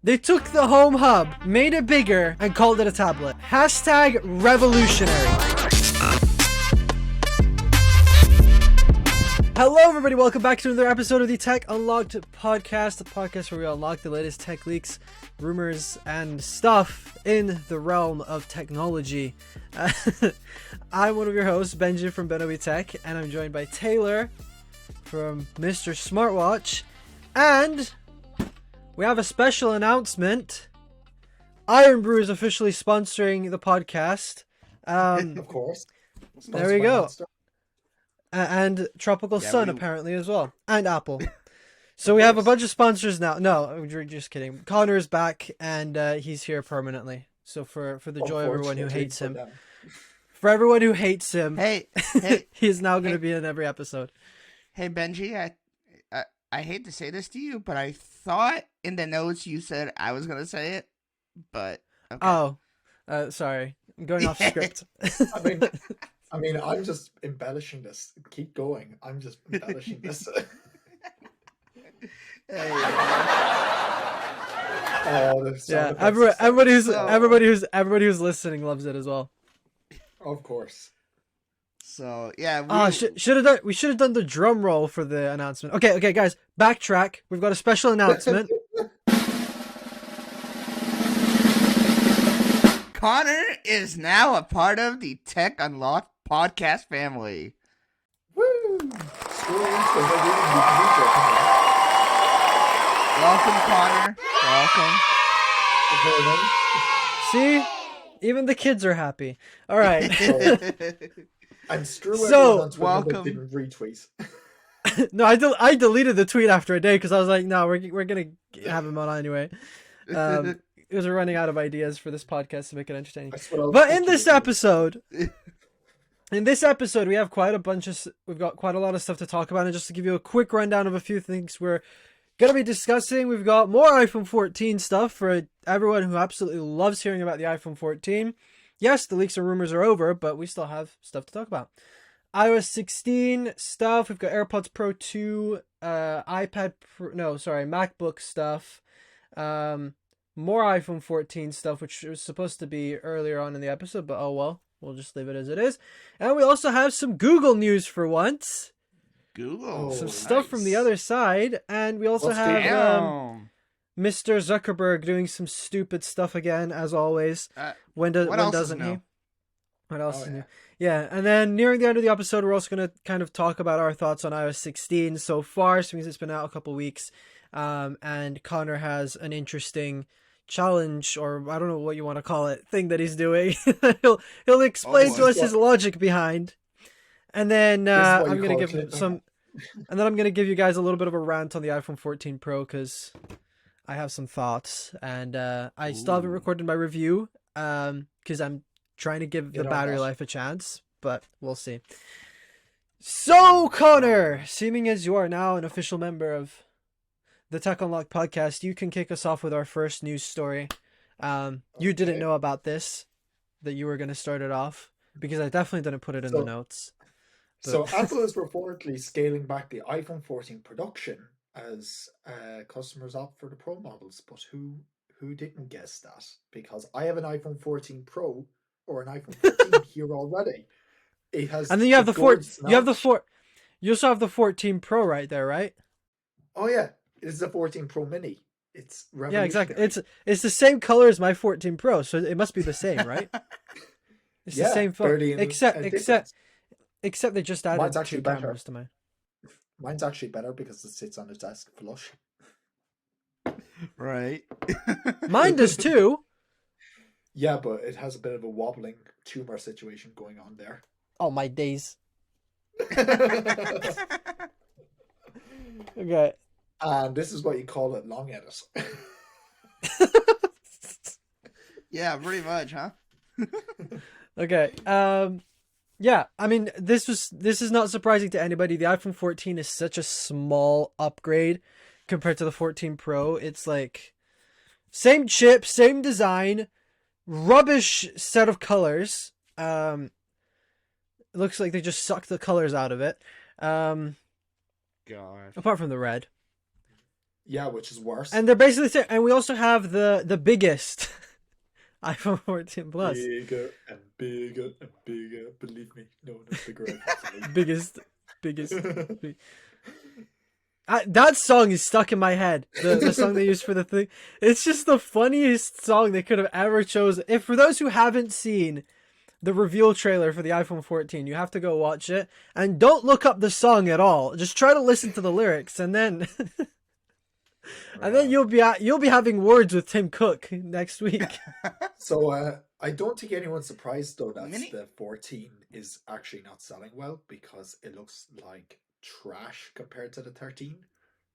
They took the home hub, made it bigger, and called it a tablet. Hashtag revolutionary. Hello everybody, welcome back to another episode of the Tech Unlocked podcast, the podcast where we unlock the latest tech leaks, rumors, and stuff in the realm of technology. I'm one of your hosts, Benjy from BenObi Tech, and I'm joined by Taylor from Mr. Smartwatch, and we have a special announcement. Iron Brew is officially sponsoring the podcast. Of course. There we go. And Tropical Sun apparently as well, and Apple. So we have a bunch of sponsors now. No, we're just kidding. Conor is back, and he's here permanently. So for the joy of everyone who hates him, for everyone who hates him, hey, he's now going to be in every episode. Hey Benji, I hate to say this to you, but I thought in the notes you said I was gonna say it, but okay. Oh, sorry, I'm going off script. I mean, I'm just embellishing this. Keep going. I'm just embellishing this. Everybody who's listening loves it as well. Of course. So yeah, we should have done the drum roll for the announcement. Okay, guys, backtrack. We've got a special announcement. Conor is now a part of the Tech Unlocked podcast family. Woo! Welcome, Conor. Welcome. See, even the kids are happy. All right. And screw so welcome. Didn't retweet. No, I deleted the tweet after a day because I was like, no, we're gonna have him on anyway. Because we're running out of ideas for this podcast to make it entertaining. But in this episode, we have we've got quite a lot of stuff to talk about, and just to give you a quick rundown of a few things we're gonna be discussing, we've got more iPhone 14 stuff for everyone who absolutely loves hearing about the iPhone 14. Yes, the leaks and rumors are over, but we still have stuff to talk about. iOS 16 stuff. We've got AirPods Pro 2, MacBook stuff. More iPhone 14 stuff, which was supposed to be earlier on in the episode, but oh well, we'll just leave it as it is. And we also have some Google news for once. Some stuff from the other side, and we also have Mr. Zuckerberg doing some stupid stuff again, as always. When doesn't he? What else is new? Yeah, and then nearing the end of the episode, we're also going to kind of talk about our thoughts on iOS 16 so far, since it's been out a couple weeks. And Conor has an interesting challenge, or I don't know what you want to call it, thing that he's doing. he'll explain to us his logic behind. And then I'm going to give I'm going to give you guys a little bit of a rant on the iPhone 14 Pro, because I have some thoughts, and I still haven't recorded my review because I'm trying to give the battery life a chance, but we'll see. So, Conor, seeming as you are now an official member of the Tech Unlocked podcast, you can kick us off with our first news story. You didn't know about this, that you were going to start it off, because I definitely didn't put it in the notes. But... So, Apple is reportedly scaling back the iPhone 14 production as customers opt for the Pro models, but who didn't guess that? Because I have an iPhone 14 Pro or an iPhone 14 here already. It has, and then you have you also have the 14 Pro right there, right? Oh yeah, it's the 14 Pro Mini. It's yeah, exactly. It's the same color as my 14 Pro, so it must be the same, right? It's the same phone, except they just added two cameras to mine. Mine's actually better because it sits on the desk flush. Right. Mine does too. Yeah, but it has a bit of a wobbling tumor situation going on there. Oh, my days. Okay. And this is what you call it, long edit. Yeah, pretty much, huh? Okay. Yeah, I mean, this is not surprising to anybody. The iPhone 14 is such a small upgrade compared to the 14 Pro. It's like same chip, same design, rubbish set of colors. It looks like they just sucked the colors out of it. God. Apart from the red. Yeah, which is worse. And they're basically saying, and we also have the biggest iPhone 14 Plus. Bigger and bigger and bigger. Believe me, no bigger iPhones. Biggest. That song is stuck in my head. The song they used for the thing. It's just the funniest song they could have ever chosen. If for those who haven't seen the reveal trailer for the iPhone 14, you have to go watch it and don't look up the song at all. Just try to listen to the lyrics and then and then you'll be having words with Tim Cook next week. So I don't think anyone's surprised though that Mini? the 14 is actually not selling well because it looks like trash compared to the 13.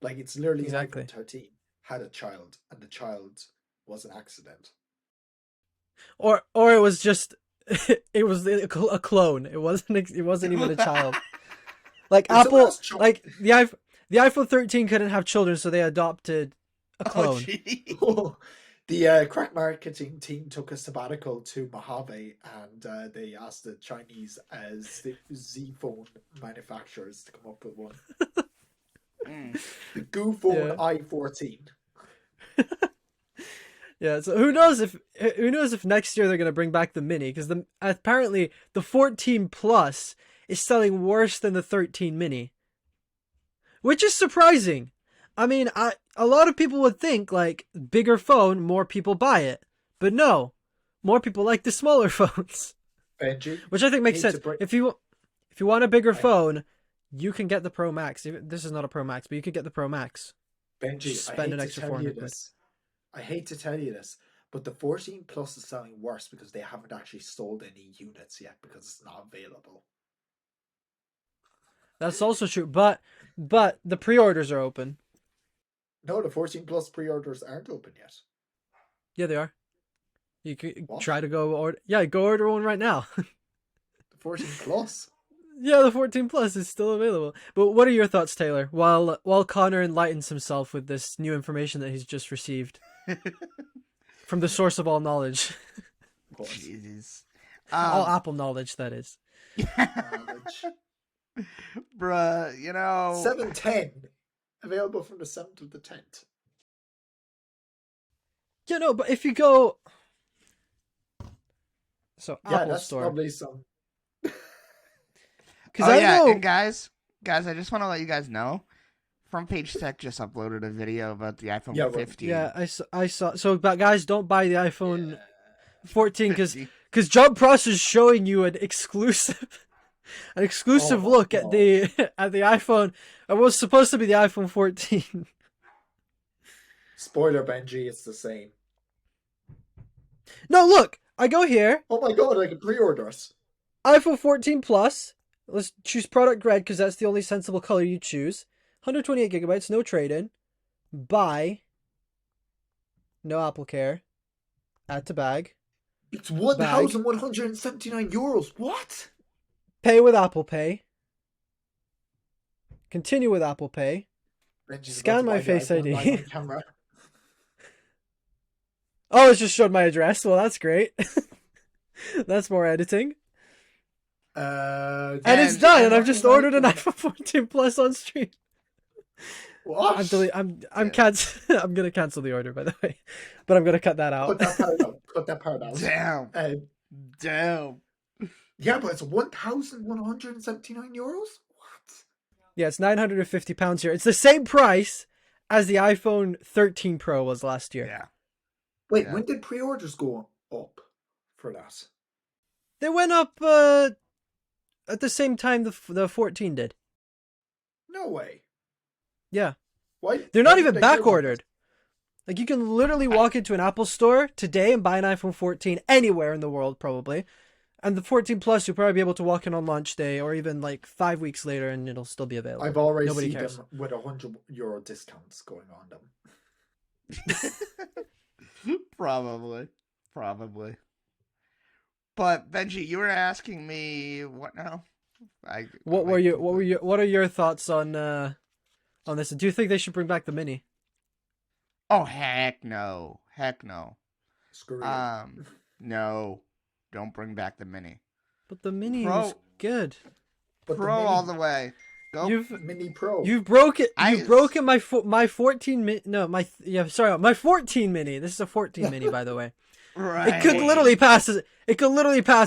Like it's literally Exactly. an iPhone 13 had a child and the child was an accident. Or it was just it was a clone. It wasn't even a child. Like Did someone Apple, else cho- like the iPhone 13 couldn't have children, so they adopted a Oh, clone. gee. The crack marketing team took a sabbatical to Mojave and they asked the Chinese Z phone manufacturers to come up with one. The Goo phone Yeah. i14. Yeah, so who knows if next year they're gonna bring back the mini, because apparently the 14 Plus is selling worse than the 13 mini, which is surprising. I mean, a lot of people would think like bigger phone, more people buy it, but no, more people like the smaller phones, Benjy, which I think makes need sense. to bring- If you want a bigger I- phone, you can get the Pro Max. This is not a Pro Max, but you could get the Pro Max. Benjy, Just I spend hate an to extra tell you 400 quid. this. I hate to tell you this, but the 14 Plus is selling worse because they haven't actually sold any units yet because it's not available. That's also true, but the pre-orders are open. No, the 14 Plus pre-orders aren't open yet. Yeah, they are. You could What? try to go order. Yeah, go order one right now. The 14 Plus? Yeah, the 14 Plus is still available. But what are your thoughts, Taylor? While Conor enlightens himself with this new information that he's just received from the source of all knowledge, Of course. Jesus. all Apple knowledge, that is. Knowledge. Bruh, 710. Available from the 7th of the 10th. Yeah, no, but if you go, so Yeah, Apple that's Store, probably some. because Oh I yeah, know. and guys, I just want to let you guys know, Front Page Tech just uploaded a video about the iPhone Yeah, well, 15. Yeah, I saw. So, but guys, don't buy the iPhone 14 because 50. John Pross is showing you an exclusive Oh, look at no. the iPhone. It was supposed to be the iPhone 14. Spoiler, Benjy, it's the same. No, look, I go here, Oh my god, I can pre-order it. iPhone 14 Plus. Let's choose product red because that's the only sensible color you choose. 128 gigabytes, no trade-in. Buy. No Apple Care. Add to bag. It's 1,179 euros. What? Pay with Apple Pay. Continue with Apple Pay. Benji's Scan about to my buy the Face iPhone ID. 9 on camera. Oh, it just showed my address. Well, that's great. That's more editing. And And it's done, and I've just ordered an iPhone 14 Plus on stream. What? I'm gonna cancel the order, by the way, but I'm gonna cut that out. Cut that part out. Cut that part out. Damn. Damn. Yeah, but it's 1,179 euros? What? Yeah, it's £950 here. It's the same price as the iPhone 13 Pro was last year. Yeah. Wait, Yeah. when did pre-orders go up for that? They went up at the same time the 14 did. No way. Yeah. Why? They're not why even did they go back like ordered. Like you can literally walk into an Apple store today and buy an iPhone 14 anywhere in the world probably. And the 14 Plus you'll probably be able to walk in on launch day or even like 5 weeks later and it'll still be that? available. I've already Nobody seen cares. them with €100 discounts going on them. Probably. But Benji, you were asking me what now? What are your thoughts on this? Do you think they should bring back the mini? Oh heck no. Screw you. No. Don't bring back the mini. But the mini Pro- was good. But the Pro mini- all the way. Go. Mini Pro. You've broken. I- You've broken my 14 mini. No, my 14 mini. This is a 14 mini, by the way. Right. It could literally pass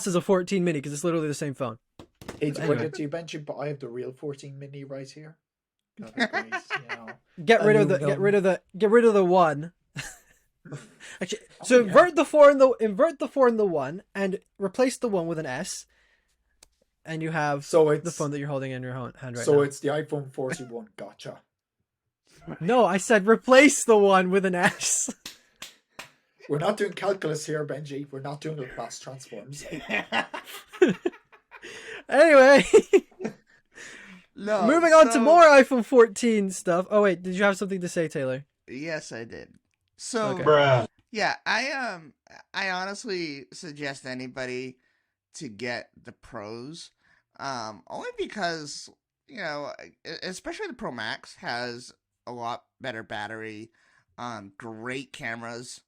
as a 14 mini because it's literally the same phone. Hate to Anyway. break it to you, Benjy, but I have the real 14 mini right here. Got this, Get rid of the one. Actually, so invert the 4 in the 1 and replace the 1 with an S, and you have the phone that you're holding in your hand right now. So it's the iPhone 41. Gotcha. No, I said replace the 1 with an S. We're not doing calculus here, Benjy. We're not doing Laplace transforms. Anyway, No, moving on to more iPhone 14 stuff. Oh wait, did you have something to say, Taylor? Yes, I did. So, Okay. yeah, I honestly suggest anybody to get the Pros, only because, you know, especially the Pro Max has a lot better battery, great cameras,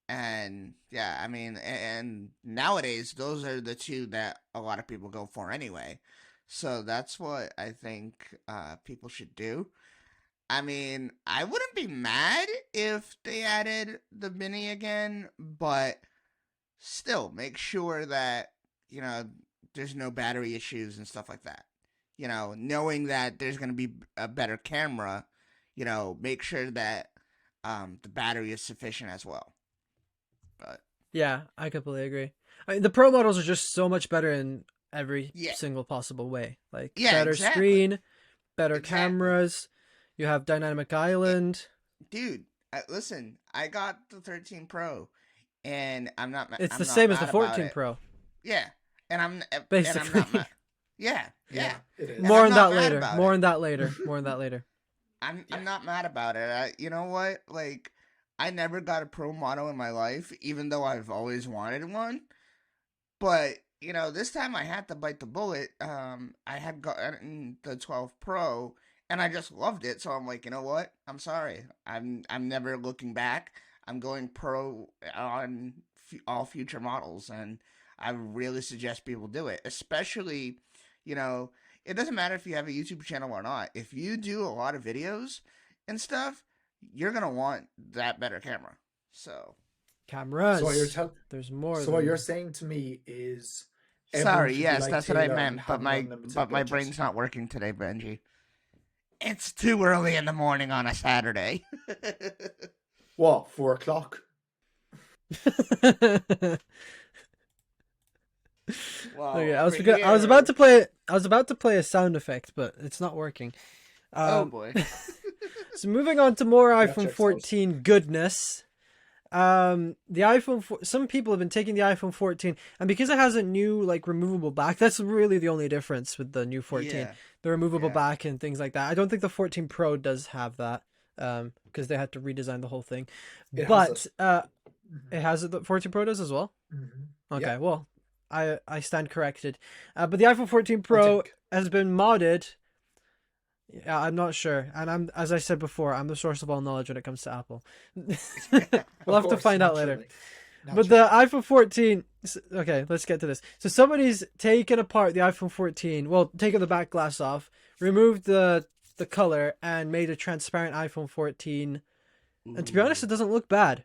and yeah, I mean, and nowadays those are the two that a lot of people go for anyway. So that's what I think people should do. I mean, I wouldn't be mad if they added the mini again, but still make sure that, you know, there's no battery issues and stuff like that. You know, knowing that there's going to be a better camera, you know, make sure that the battery is sufficient as well. But Yeah, I completely agree. I mean, the Pro models are just so much better in every Yeah. single possible way. Like Yeah, better exactly. screen, better Exactly. cameras. You have dynamic island. dude, listen, I got the 13 Pro, and I'm not. It's I'm the not same as the mad about 14 it. Pro. Yeah, and I'm Basically. And I'm not mad. Yeah. It is. And More I'm on not that mad later. about More it. on that later. More on that later. I'm not mad about it. You know what? Like, I never got a Pro model in my life, even though I've always wanted one. But you know, this time I had to bite the bullet. I had gotten the 12 Pro, and I just loved it. So I'm like, you know what? I'm sorry. I'm never looking back. I'm going Pro on all future models, and I really suggest people do it. Especially, you know, it doesn't matter if you have a YouTube channel or not. If you do a lot of videos and stuff, you're gonna want that better camera. So Cameras. So what you're tell- There's more. So what you're saying to me is, everyone sorry, should be yes, like that's what I Taylor and meant. have But an my unlimited but my budget. brain's not working today, Benji. It's too early in the morning on a Saturday. What, 4:00? Wow, Okay, I over was about here- to play a sound effect, but it's not working. Oh boy. So moving on to more Yeah, iPhone check those. 14 goodness. The iPhone some people have been taking the iPhone 14, and because it has a new like removable back, that's really the only difference with the new 14. Yeah. The removable Yeah. back and things like that. I don't think the 14 Pro does have that, because they had to redesign the whole thing. It has But it. it has it. The 14 Pro does as well. Mhm. Okay, Yeah. well, I stand corrected. But the iPhone 14 Pro think. has been modded. Yeah, I'm not sure, and as I said before, I'm the source of all knowledge when it comes to Apple. We'll have to course, find out later. naturally. But the iPhone 14. Okay, let's get to this. So somebody's taken apart the iPhone 14. Well, taken the back glass off, removed the color, and made a transparent iPhone 14. And to be honest, it doesn't look bad.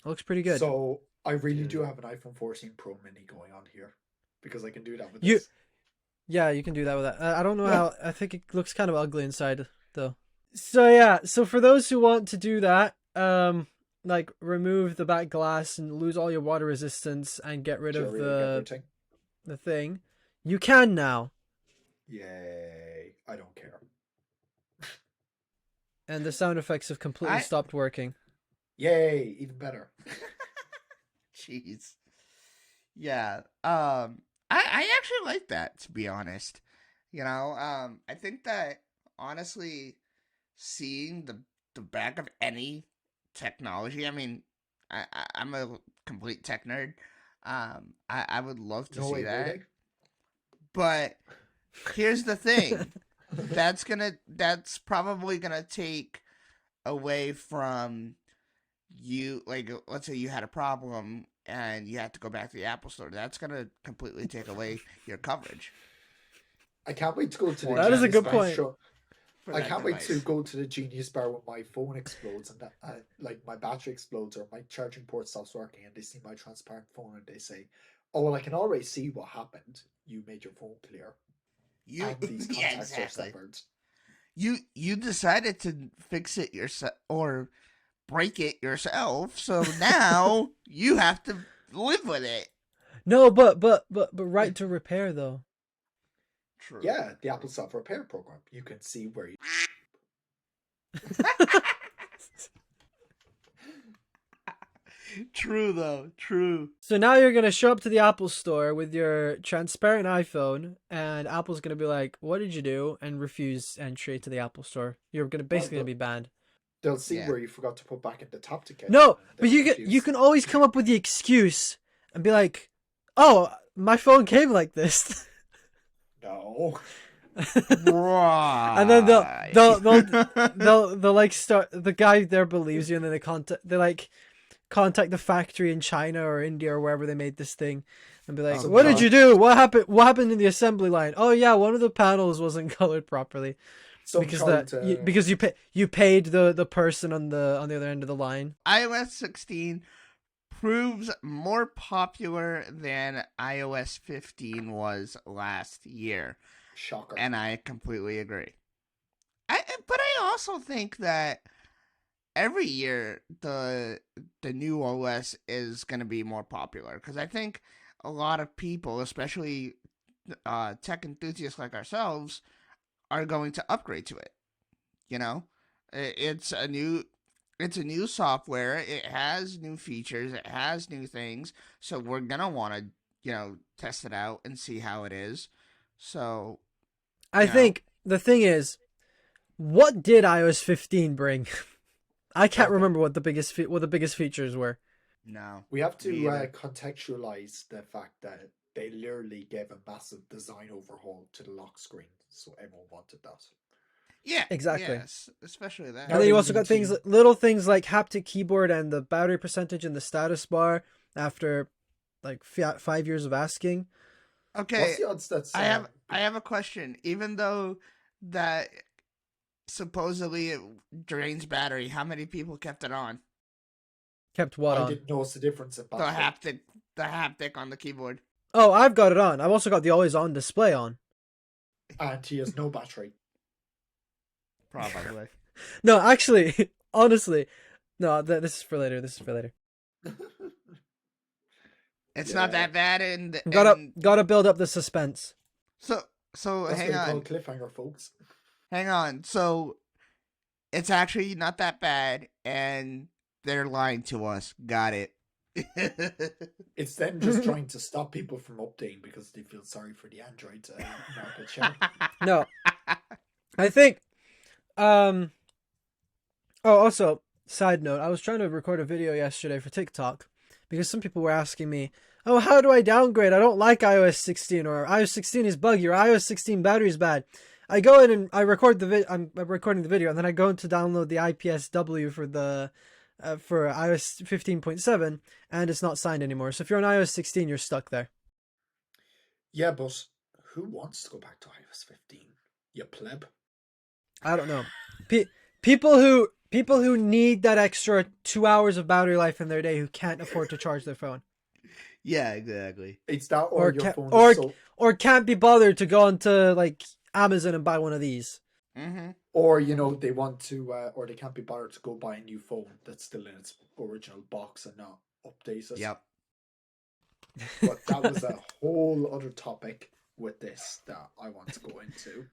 It looks pretty good. So I really do have an iPhone 14 Pro Mini going on here, because I can do that with You- this. Yeah, you can do that with that. I don't know how. I think it looks kind of ugly inside, though. So yeah, so for those who want to do that, like remove the back glass and lose all your water resistance and get rid of Jury everything. the thing, you can now. Yay! I don't care. And the sound effects have completely I- stopped working. Yay! Even better. Jeez. Yeah. I actually like that, to be honest. You know, I think that honestly, seeing the back of any technology, I mean, I'm a complete tech nerd. I would love to No see way, that. really? But here's the thing. That's probably gonna take away from you, like, let's say you had a problem and you had to go back to the Apple Store. That's gonna completely take away your coverage. I can't wait to go to the That is a Genius good Bar point. show. for I that can't wait to device. go to the Genius Bar when my phone explodes and that, like my battery explodes or my charging port stops working, and they see my transparent phone and they say, "Oh well, I can already see what happened. You made your phone clear, You and these yeah, contacts are exactly. severed." You decided to fix it yourself or break it yourself, so now you have to live with it. No, but right to repair though. True. Yeah, the Apple Software Repair Program. You can see where you. True though. True. So now you're gonna show up to the Apple store with your transparent iPhone, and Apple's gonna be like, "What did you do?" and refuse entry to the Apple store. You're gonna basically gonna be banned. They'll see Yeah. where you forgot to put back in the tap to catch. No, but They'll you confuse. can always come up with the excuse and be like, "Oh, my phone came like this," No. Right. and then they'll like start. The guy there believes you, and then they like contact the factory in China or India or wherever they made this thing, and be like, Oh, "What did God. you do? What happened? What happened in the assembly line? Oh yeah, one of the panels wasn't colored properly Some because tried to. because you paid the person on the other end of the line." iOS 16 proves more popular than iOS 15 was last year. Shocker. And I completely agree. But I also think that every year the new OS is going to be more popular because I think a lot of people, especially tech enthusiasts like ourselves, are going to upgrade to it. You know, it's a new software. It has new features. It has new things. So we're gonna want to test it out and see how it is. So I think the thing is, what did iOS 15 bring? I can't Okay. remember what the biggest features were. no, We have to me either. contextualize the fact that they literally gave a massive design overhaul to the lock screen, so everyone wanted that. Yeah, Exactly. Yes, especially that. And then you also Adding got things BT. little things like haptic keyboard and the battery percentage and the status bar after like 5 years of asking. Okay, What's the odds that's I have a question. Even though that supposedly it drains battery, how many people kept it on? Kept what I on? didn't notice the difference in The battery. haptic on the keyboard. Oh, I've got it on. I've also got the always on display on. And he has no battery. Probably. No, actually, honestly, no. This is for later. This is for later. It's Yeah. not that bad, and Gotta build up the suspense. so That's what hang you call on, a cliffhanger, folks. hang on. So it's actually not that bad, and they're lying to us. Got it. It's them just trying to stop people from updating because they feel sorry for the Android market share. No, I think. Oh, also, side note, I was trying to record a video yesterday for TikTok because some people were asking me, "Oh, how do I downgrade? I don't like iOS 16, or iOS 16 is buggy, or iOS 16 battery is bad." I go in and I record I'm recording the video, and then I go in to download the IPSW for the for iOS 15.7, and it's not signed anymore. So if you're on iOS 16, you're stuck there. Yeah, but who wants to go back to iOS 15? You pleb. I don't know. People who need that extra 2 hours of battery life in their day who can't afford to charge their phone, Yeah, exactly. It's that or your can't, phone or is so... or can't be bothered to go onto like Amazon and buy one of these. Mm-hmm. Or, they want to... or they can't be bothered to go buy a new phone that's still in its original box and not updated. Yep. But that was a whole other topic with this that I want to go into.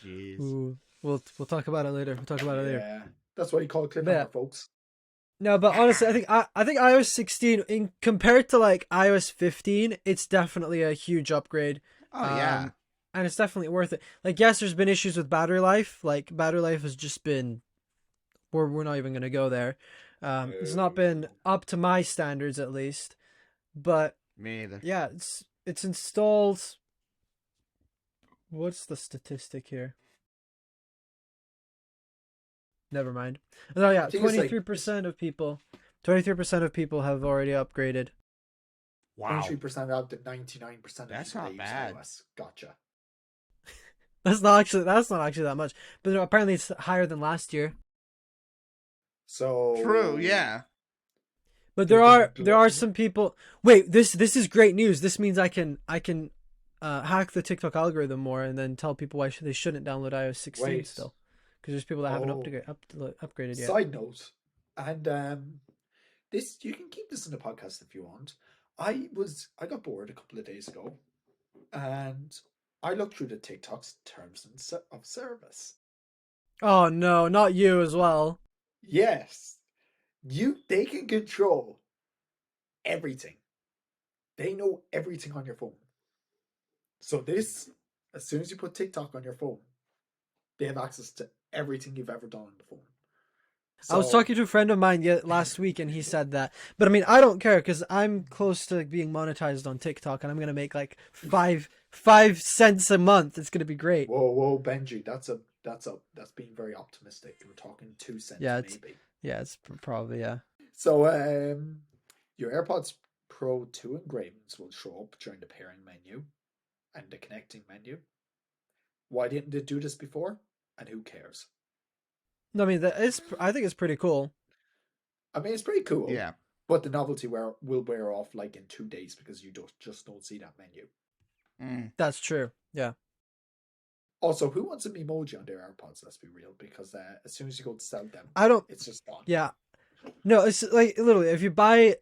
Jeez. Ooh, we'll talk about it later. We'll talk about it later. Yeah. That's what you call a cliffhanger, Yeah. folks. No, but honestly, I think iOS 16 in compared to like iOS 15, it's definitely a huge upgrade. Oh yeah. And it's definitely worth it. Like, yes, there's been issues with battery life. Like, battery life has just been... We're not even going to go there. It's not been up to my standards, at least. But, Me either. yeah, it's installed... What's the statistic here? Never mind. No, yeah, I think it's like- 23% of people... 23% of people have already upgraded. Wow. 23% out to 99% of That's people not use bad. iOS. Gotcha. That's not actually that much. But no, apparently it's higher than last year. So True, yeah. But They're there are gonna some people. Wait, this is great news. This means I can hack the TikTok algorithm more and then tell people why they shouldn't download iOS 16 wait. still, because there's people that haven't Oh, upgraded yet. side note, and this you can keep this in the podcast if you want. I got bored a couple of days ago, and I looked through the TikTok's terms of service. Oh no, not you as well. Yes, they can control everything. They know everything on your phone. So as soon as you put TikTok on your phone, they have access to everything you've ever done on the phone. I was talking to a friend of mine last week, and he said that. But I mean, I don't care because I'm close to being monetized on TikTok, and I'm gonna make like 5 cents a month. It's gonna be great. Whoa, Benjy, that's being very optimistic. We're talking 2 cents, Yeah, maybe. it's probably yeah. So, your AirPods Pro 2 engravings will show up during the pairing menu and the connecting menu. Why didn't they do this before? And who cares? No, I mean I think it's pretty cool. I mean, it's pretty cool. Yeah. But the novelty will wear off like in 2 days because you just don't see that menu. Mm. That's true. Yeah. Also, who wants an emoji on their AirPods? Let's be real, because as soon as you go to sell them, I don't. it's just gone. Yeah. No, it's like literally if you buy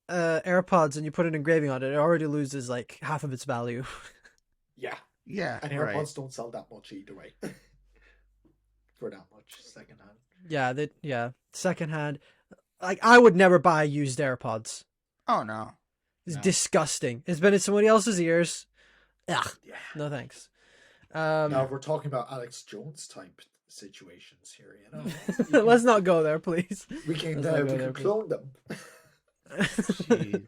AirPods and you put an engraving on it, it already loses like half of its value. Yeah. Yeah. And right. AirPods don't sell that much either way. For that much secondhand. Yeah, secondhand. Like I would never buy used AirPods. Oh no. It's No. disgusting. It's been in somebody else's ears. Ugh. Yeah. No thanks. Now, if we're talking about Alex Jones type situations here, you know, let's not go there, please. we can let's not go there, clone them. Jeez.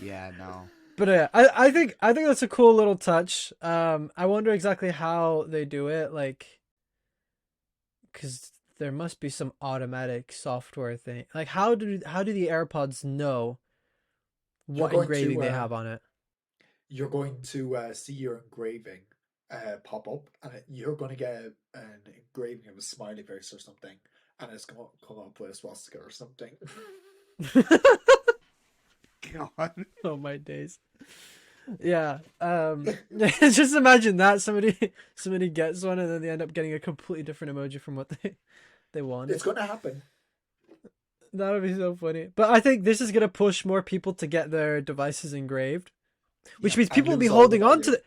Yeah, no. But I think that's a cool little touch. I wonder exactly how they do it, like, because there must be some automatic software thing. Like, how do the AirPods know what engraving they have on it? You're going to see your engraving pop up, and you're going to get an engraving of a smiley face or something, and it's going to come up with a swastika or something. God. Oh my days. Yeah. Just imagine that somebody gets one and then they end up getting a completely different emoji from what they wanted. It's going to happen. That would be so funny. But I think this is going to push more people to get their devices engraved, which means people will be holding on to it.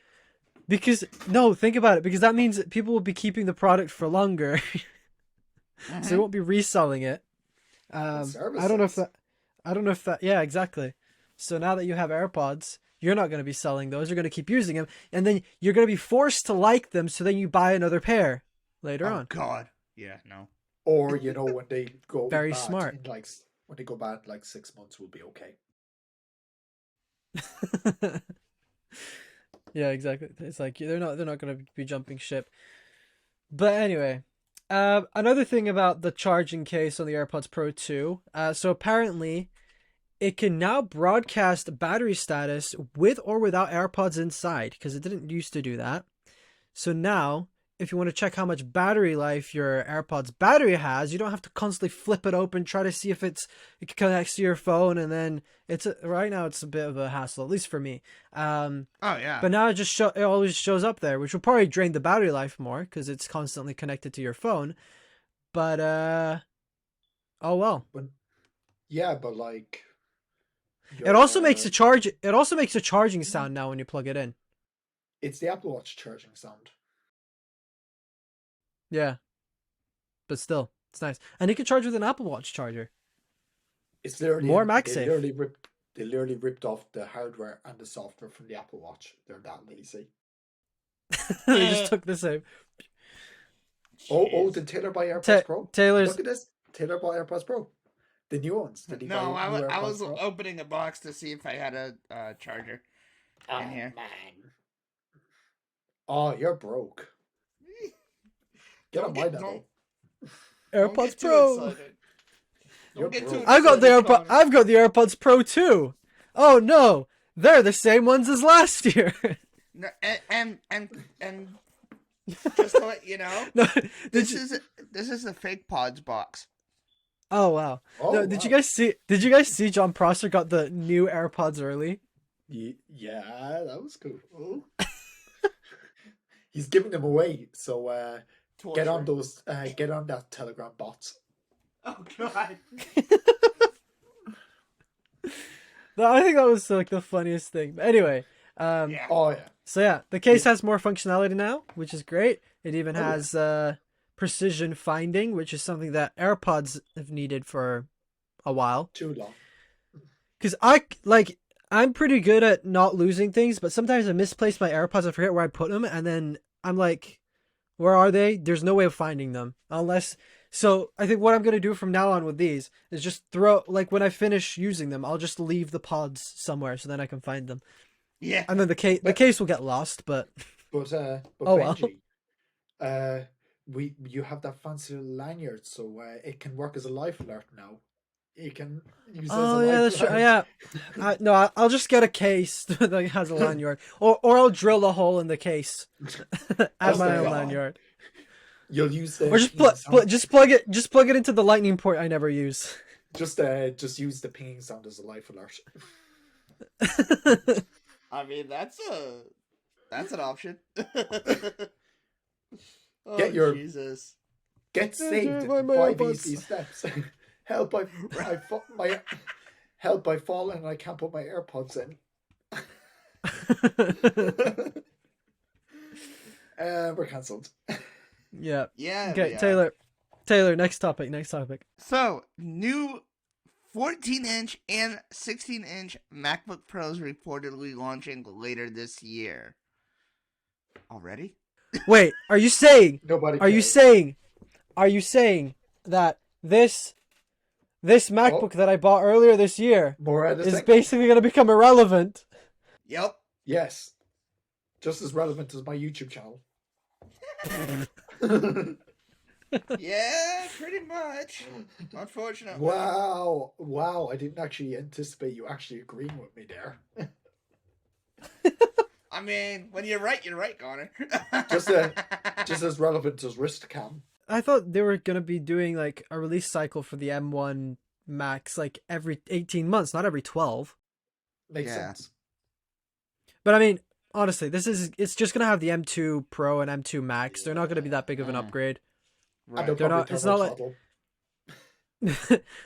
Because no, think about it. Because that means that people will be keeping the product for longer, so they won't be reselling it. I don't know if that. Yeah, exactly. So now that you have AirPods, you're not going to be selling those. You're going to keep using them, and then you're going to be forced to like them. So then you buy another pair later on. God. Yeah. No. Or when they go Very bad smart. when they go bad, like 6 months will be okay. Yeah, exactly. It's like they're not going to be jumping ship. But anyway, another thing about the charging case on the AirPods Pro 2. So apparently, it can now broadcast battery status with or without AirPods inside, because it didn't used to do that. So now, if you want to check how much battery life your AirPods battery has, you don't have to constantly flip it open, try to see if it connects to your phone, and then right now it's a bit of a hassle, at least for me. Oh yeah. But now it always shows up there, which will probably drain the battery life more because it's constantly connected to your phone. But oh well. But yeah, but like It also makes a charge. It also makes a charging sound now when you plug it in. It's the Apple Watch charging sound. Yeah, but still, it's nice, and you can charge with an Apple Watch charger. It's literally More MagSafe. They literally ripped off the hardware and the software from the Apple Watch. They're that lazy. They just took the same. Oh, did Taylor buy AirPods Pro? Taylor's. Look at this. Taylor bought AirPods Pro. The new ones. Did he buy No, new I AirPods was Pro? opening a box to see if I had a charger in here. Man. Oh, you're broke. Get on my level. AirPods Pro. You're Get broke. too I've got the excited, I've got the AirPods Pro too. Oh no, they're the same ones as last year. No, and Just to let you know, No, did this you? is the fake Pods box. Oh wow. Oh, No, wow. did you guys see? Did you guys see John Prosser got the new AirPods early? Yeah, that was cool. Oh. He's giving them away, so get on that Telegram bots. Oh God. No, I think that was like the funniest thing. But anyway, Yeah. Oh yeah, so yeah, the case Yeah. has more functionality now, which is great. It even Oh, yeah. has precision finding, which is something that AirPods have needed for a while. Too long. Because I'm pretty good at not losing things, but sometimes I misplace my AirPods. I forget where I put them, and then I'm like, where are they? There's no way of finding them unless. So I think what I'm gonna do from now on with these is just throw, like, when I finish using them, I'll just leave the pods somewhere so then I can find them. Yeah. And then the case will get lost, but But Oh, well. Benji, you have that fancy little lanyard, so it can work as a life alert now. You can use it as a oh yeah, life that's true. alert. Yeah, no, I'll just get a case that has a lanyard, or I'll drill a hole in the case, add Oh, my own God. lanyard, You'll use the or just pinging sound. just plug it into the lightning port I never use. Just use the pinging sound as a life alert. I mean, that's an option. Oh, Get your- Jesus. Get saved Yeah, in my 5 AirPods. easy steps. Help! I've fallen and I can't put my AirPods in. We're cancelled. Yeah. Yeah. Okay, we are. Taylor. Next topic. So, new 14-inch and 16-inch MacBook Pros reportedly launching later this year. Already? Wait, are you saying? Nobody. Are you cares. saying? Are you saying that this MacBook that I bought earlier this year More editing? is basically going to become irrelevant? Yep. Yes. Just as relevant as my YouTube channel. Yeah, pretty much. Unfortunately. Wow! I didn't actually anticipate you actually agreeing with me there. I mean, when you're right, Connor. Just as relevant as wrist cam. I thought they were going to be doing like a release cycle for the M1 Max like every 18 months, not every 12. Makes Yeah. sense. But I mean, honestly, it's just going to have the M2 Pro and M2 Max. They're not going to be that big of an upgrade. And they'll Right. They're probably not- it's turbo not like- throttle.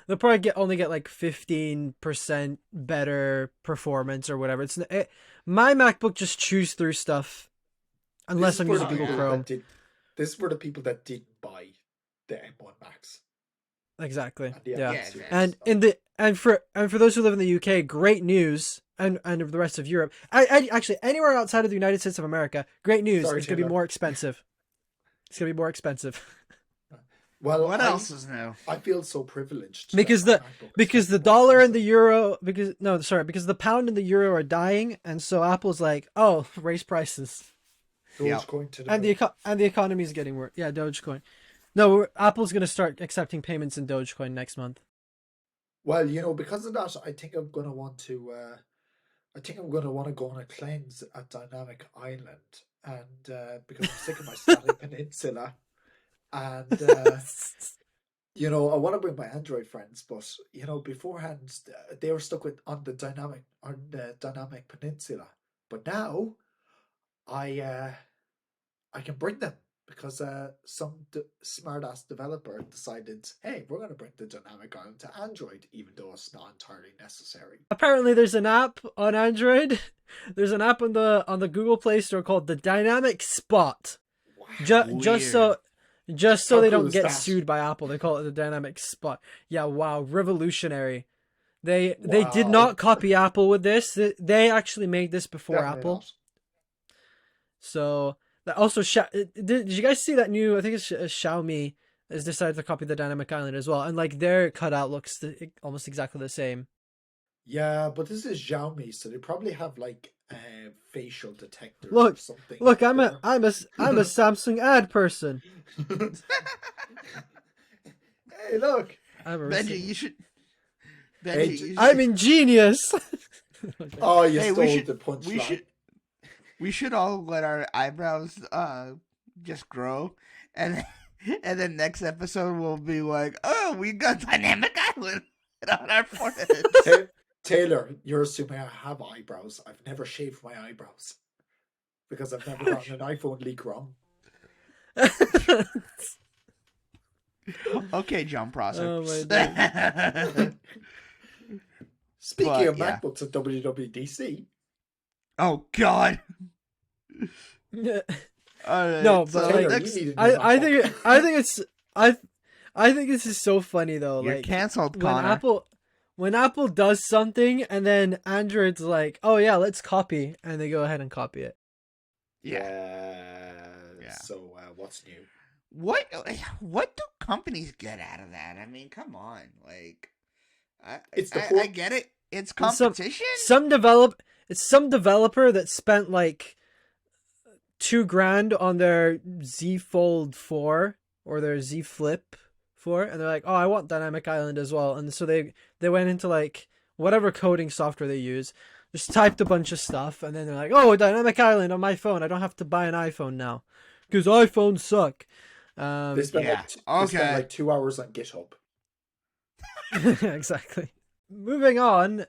They'll probably only get like 15% better performance or whatever. My MacBook just chews through stuff unless This I'm is for using the Google people Chrome. This is for the people that didn't buy the M1 Max. Exactly. And the Yeah. M2 exactly. And for those who live in the UK, great news, and of the rest of Europe. Actually anywhere outside of the United States of America, great news. Sorry, It's going to be Taylor. more expensive. It's going to be more expensive. Well, What else is new? I feel so privileged. Because that my MacBook is Because the more dollar and the expensive. euro, because the pound and the euro are dying, and so Apple's like, oh, raise prices, Yeah. Dogecoin to the and the economy is getting worse. Yeah, Dogecoin. No, Apple's gonna start accepting payments in Dogecoin next month. Well, because of that, I think I'm gonna want to. I think I'm gonna want to go on a cleanse at Dynamic Island, and because I'm sick of my static peninsula, and I want to bring my Android friends, but beforehand they were stuck on the Dynamic Peninsula, but now I can bring them because some smart ass developer decided, hey, we're going to bring the Dynamic Island to Android, even though it's not entirely necessary. Apparently, there's an app on Android. There's an app on the Google Play Store called the Dynamic Spot. Wow. Just so How they cool don't is get that? sued by Apple, they call it the Dynamic Spot. Yeah, wow, revolutionary. They did Wow. not copy Apple with this. They actually made this before Definitely Apple. not. So that also, did you guys see that new? I think it's Xiaomi has decided to copy the Dynamic Island as well, and like their cutout looks almost exactly the same. Yeah, but this is Xiaomi, so they probably have like facial detectors or Look, something. Look, up I'm there. a Samsung ad person. Hey, look. Benji, you should. Hey, Benji, you should. I'm ingenious. Oh, you Hey, stole we should. the punchline. We should all let our eyebrows just grow, and and then next episode we'll be like, oh, we got dynamic island on our foreheads. Taylor, you're assuming I have eyebrows. I've never shaved my eyebrows because I've never gotten an iPhone leak wrong. Okay, John Prosser. Oh my days. Speaking of yeah. MacBooks at WWDC, Oh God. Yeah. Alright, No, but so Taylor, next- you need a new I MacBook. think it's I think this is so funny though. you're Like canceled, when Connor. Apple does something and then Android's like, oh yeah, let's copy, and they go ahead and copy it. Yeah. So what's new? What do companies get out of that? I mean, come on, like, It's the I get it. It's And some- competition. It's some developer that spent like $2,000 on their Z Fold 4 or their Z Flip 4, and they're like, oh, I want Dynamic Island as well. And so they went into like whatever coding software they use, just typed a bunch of stuff, and then they're like, oh, Dynamic Island on my phone. I don't have to buy an iPhone now because iPhones suck. They spent yeah, they spent okay. like 2 hours on GitHub. Exactly. Moving on,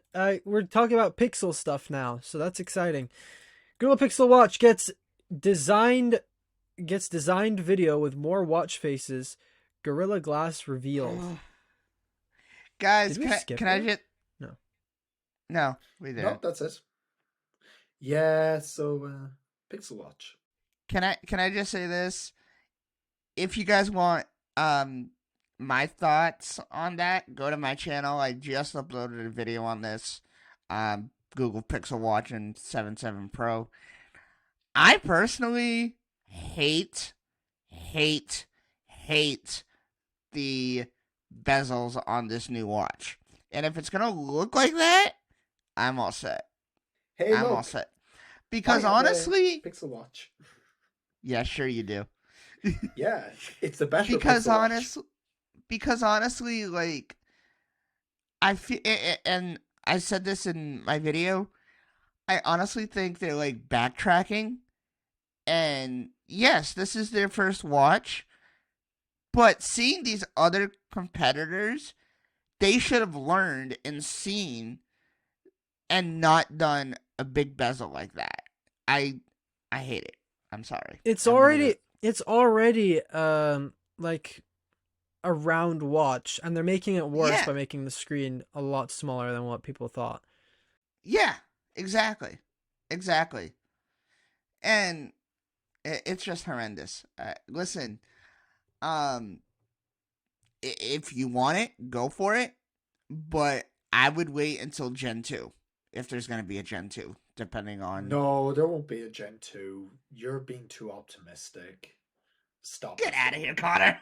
we're talking about Pixel stuff now, so that's exciting. Google Pixel Watch gets designed video with more watch faces. Gorilla Glass revealed. Guys, Did we skip can I it? just No. No, we didn't. No, that's it. Yeah, so Pixel Watch. Can I just say this? If you guys want my thoughts on that, go to my channel. I just uploaded a video on this. Google Pixel Watch and 7 Pro. I personally hate the bezels on this new watch. And if it's gonna look like that, I'm all set. Hey, I'm look, all set. Because I have a honestly, Pixel Watch. yeah, sure you do. Yeah, it's the better because Pixel Watch. because honestly, like, I feel, and I said this in my video, I honestly think they're like backtracking, and yes, this is their first watch, but seeing these other competitors, they should have learned and seen and not done a big bezel like that. I hate it. I'm sorry. It's I'm gonna- already like a round watch, and they're making it worse Yeah. by making the screen a lot smaller than what people thought. Yeah, exactly. And it's just horrendous. Listen, if you want it, go for it, but I would wait until Gen 2, if there's going to be a Gen 2, depending on... No, there won't be a Gen 2. You're being too optimistic. Stop. Get out of here, Connor!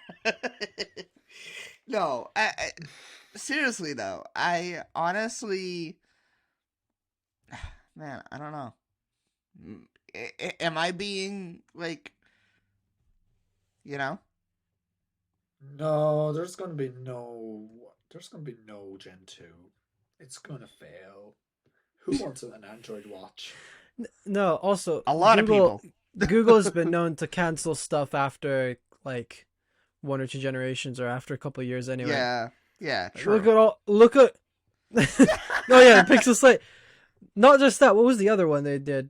No, I seriously though, I honestly... Man, I don't know. Am I being, like... You know? No, there's gonna be no Gen 2. It's gonna fail. Who wants an Android watch? No, also A lot of people. Google has been known to cancel stuff after like 1 or 2 generations, or after a couple of years anyway. Yeah, true. Look at no, yeah, the Pixel Slate. Not just that. What was the other one they did?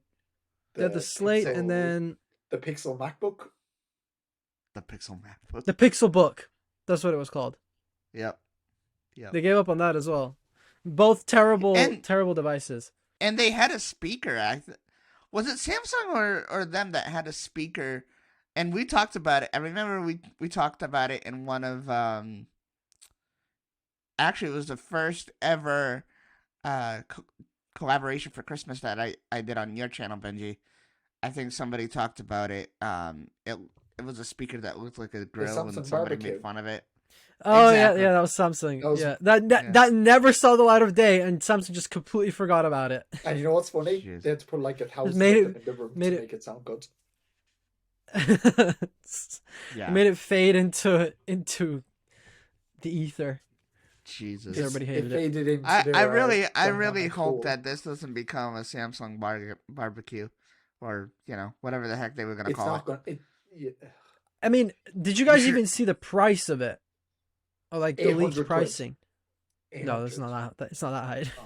They had the Slate, and then the Pixel MacBook. The Pixel MacBook. the Pixel Book. That's what it was called. Yep. They gave up on that as well. Both terrible devices. And they had a speaker. Was it Samsung or them that had a speaker? And we talked about it. I remember we talked about it in one of actually it was the first ever collaboration for Christmas that I did on your channel, Benjy. I think somebody talked about it. It was a speaker that looked like a grill, and Samsung somebody barbecue. made fun of it. Oh Exactly. yeah, that was Samsung. That was- yeah, that never saw the light of day, and Samsung just completely forgot about it. And you know what's funny? Jeez. They had to put like 1,000 made of them in the room to make it sound good. Yeah. It made it fade into the ether. Jesus. Because everybody It hated it. faded into I their, really dynamic hope hole. that this doesn't become a Samsung barbecue, or whatever the heck they were gonna It's call not it. going. Yeah, I mean, did you guys even see the price of it? Or like the leaked 800 quid. pricing? No, 800. it's not that. It's not that high. Oh.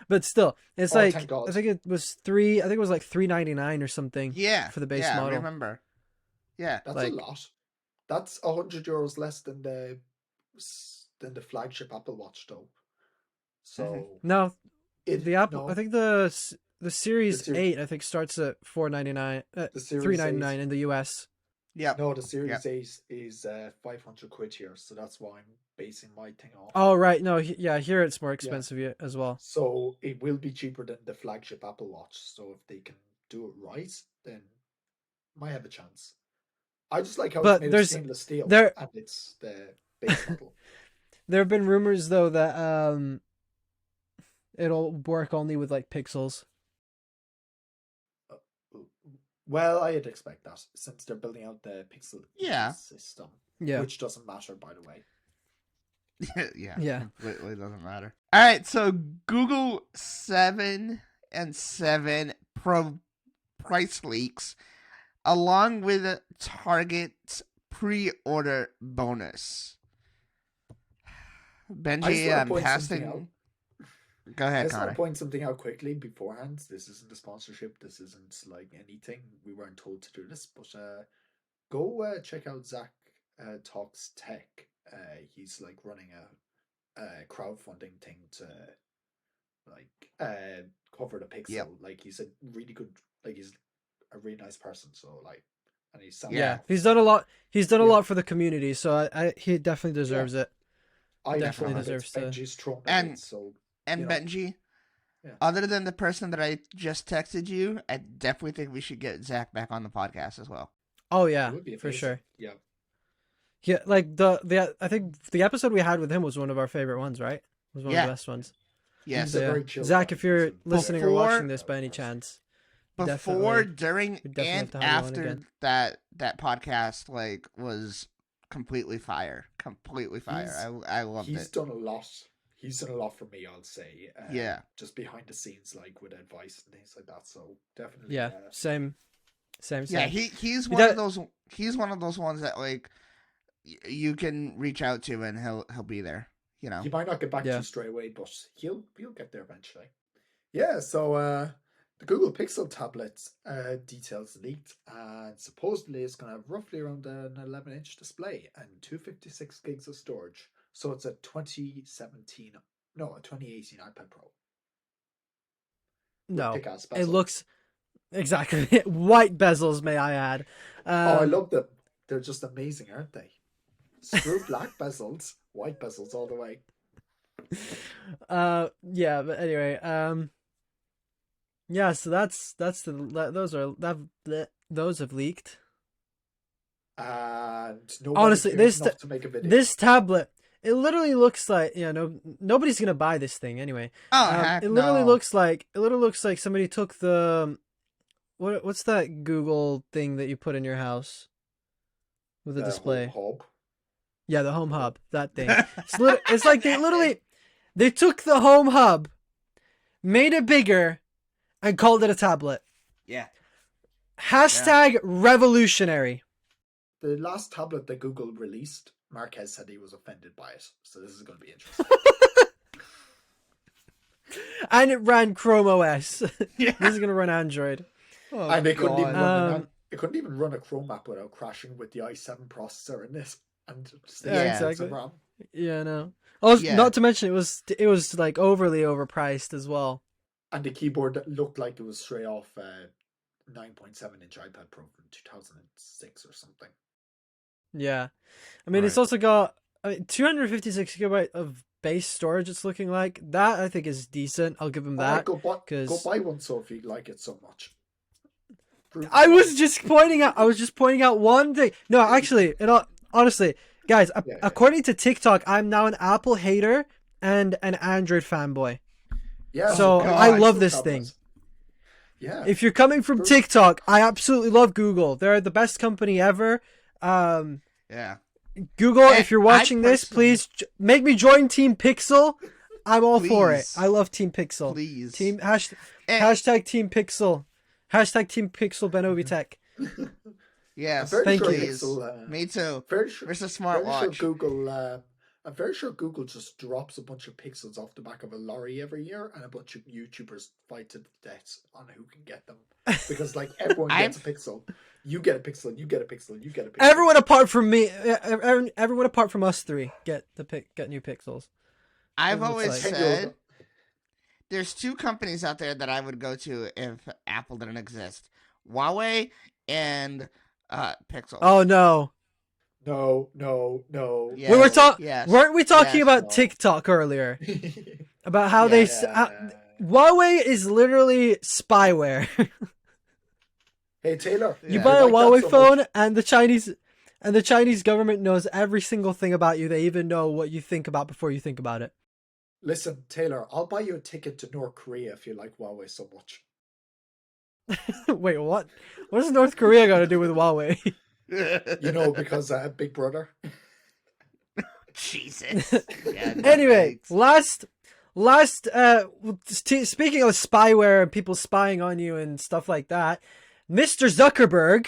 But still, it's Oh, like thank God. I think it was like $399 or something. Yeah, for the base yeah, model. remember? Yeah, That's like- a lot. That's €100 less than the flagship Apple Watch, though. So No, the Apple. no, I think the Series Series- 8 I think starts at $499, the Series $399 in the US. yeah. No, the Series 8 is 500 quid here, so that's why I'm basing my thing off. Oh right, no, yeah, here it's more expensive as well. So it will be cheaper than the flagship Apple Watch. So if they can do it right, then might have a chance. I just like how But it's made of there's- stainless steel there- and it's the base model. There have been rumors though that it'll work only with like pixels. Well, I'd expect that since they're building out the Pixel system, Yeah. which doesn't matter, by the way. Yeah. Completely doesn't matter. All right, so Google 7 and 7 Pro price leaks, along with a Target pre-order bonus. Benji, I'm passing. Go I ahead, just want Conor. to point something out quickly beforehand. This isn't a sponsorship. This isn't like anything. We weren't told to do this, but go check out Zach Talks Tech. He's like running a crowdfunding thing to like cover the Pixel. Yep. Like he's a really good, like he's a really nice person. So like, and he's Yeah, he's done a lot. He's done a Yeah. lot for the community, so he definitely deserves it. I definitely thrown a bit, deserves to- Benji's thrown a And- bit, so And you know. Benji, Yeah. other than the person that I just texted you, I definitely think we should get Zach back on the podcast as well. Oh it yeah, would be for amazing. sure. Yeah. Yeah, like I think the episode we had with him was one of our favorite ones, right? It was one of Yeah. the best ones. Yes. He's a So, yeah. very chill Zach, guy. if you're He's a listening or Before- watching this by any chance, Before, definitely- during, definitely have and to have you on after again. that podcast, like, was completely fire. Completely fire. I loved He's it. done a lot. He's done a lot for me, I'll say. Yeah. Just behind the scenes, like with advice and things like that. So definitely. yeah, same. Yeah, he's He one does- of those. He's one of those ones that like you can reach out to and he'll be there. You know. He might not get back to Yeah. you straight away, but he'll get there eventually. Yeah. So the Google Pixel tablets details leaked, and supposedly it's going to have roughly around an 11-inch display and 256 gigs of storage. So it's a 2018 iPad Pro. with No, thick-ass it bezels. looks exactly white bezels. May I add? I love them. They're just amazing, aren't they? Screw black bezels, white bezels all the way. Yeah, but anyway, yeah. So those have leaked. And nobody Honestly, cares enough to make a video. This tablet, it literally looks like nobody's gonna buy this thing anyway. Oh, heck It literally no. looks like somebody took the what's that Google thing that you put in your house with the display? Hub. Yeah, the Home Hub, that thing. It's like they took the Home Hub, made it bigger, and called it a tablet. Yeah. Hashtag revolutionary. The last tablet that Google released, Marquez said he was offended by it. So this is going to be interesting. And it ran Chrome OS. Yeah. This is gonna run Android. Oh, and it couldn't even God. run it couldn't even run a Chrome app without crashing with the i7 processor in this. And just Yeah, exactly. exactly. Yeah, no. Also, Yeah. not to mention it was like overly overpriced as well. And the keyboard that looked like it was straight off 9.7-inch iPad Pro from 2006 or something. Yeah, I mean it's Right. also got 256 gigabyte of base storage. It's looking like that. I think is decent. I'll give him Alright, that. go 'cause- buy one, so if you like it so much. I was just pointing out one thing. No, actually, honestly, guys, Yeah. according to TikTok, I'm now an Apple hater and an Android fanboy. Yeah, So, I love this thing. Yeah. If you're coming from True. TikTok, I absolutely love Google. They're the best company ever. Yeah. Google, And if you're watching this, personally- please make me join Team Pixel. I'm all for it. Please. I love Team Pixel. Please. Hashtag Team Pixel. Hashtag Team Pixel BenObi Tech. I'm Yes, very Thank sure you. please. Pixel. Me too. Very sure. Where's the Very sure smartwatch? Google. I'm very sure Google just drops a bunch of pixels off the back of a lorry every year, and a bunch of YouTubers fight to the death on who can get them. Because like everyone gets a I've pixel, you get a pixel, you get a pixel, you get a pixel. Everyone apart from me, everyone apart from us three get new pixels. I've Looks always like. said there's two companies out there that I would go to if Apple didn't exist: Huawei and Pixel. Oh no. No, no, no. Yes, We were yes, weren't we talking yes, about no. TikTok earlier? About how Yes. Huawei is literally spyware. Hey Taylor, You Yeah. buy a like that Huawei so phone much. and the Chinese government knows every single thing about you. They even know what you think about before you think about it. Listen, Taylor, I'll buy you a ticket to North Korea if you like Huawei so much. Wait, what? What does North Korea got to do with Huawei? You know, because Big Brother. Jesus. Yeah, no Anyway, thanks. speaking of spyware and people spying on you and stuff like that, Mr. Zuckerberg,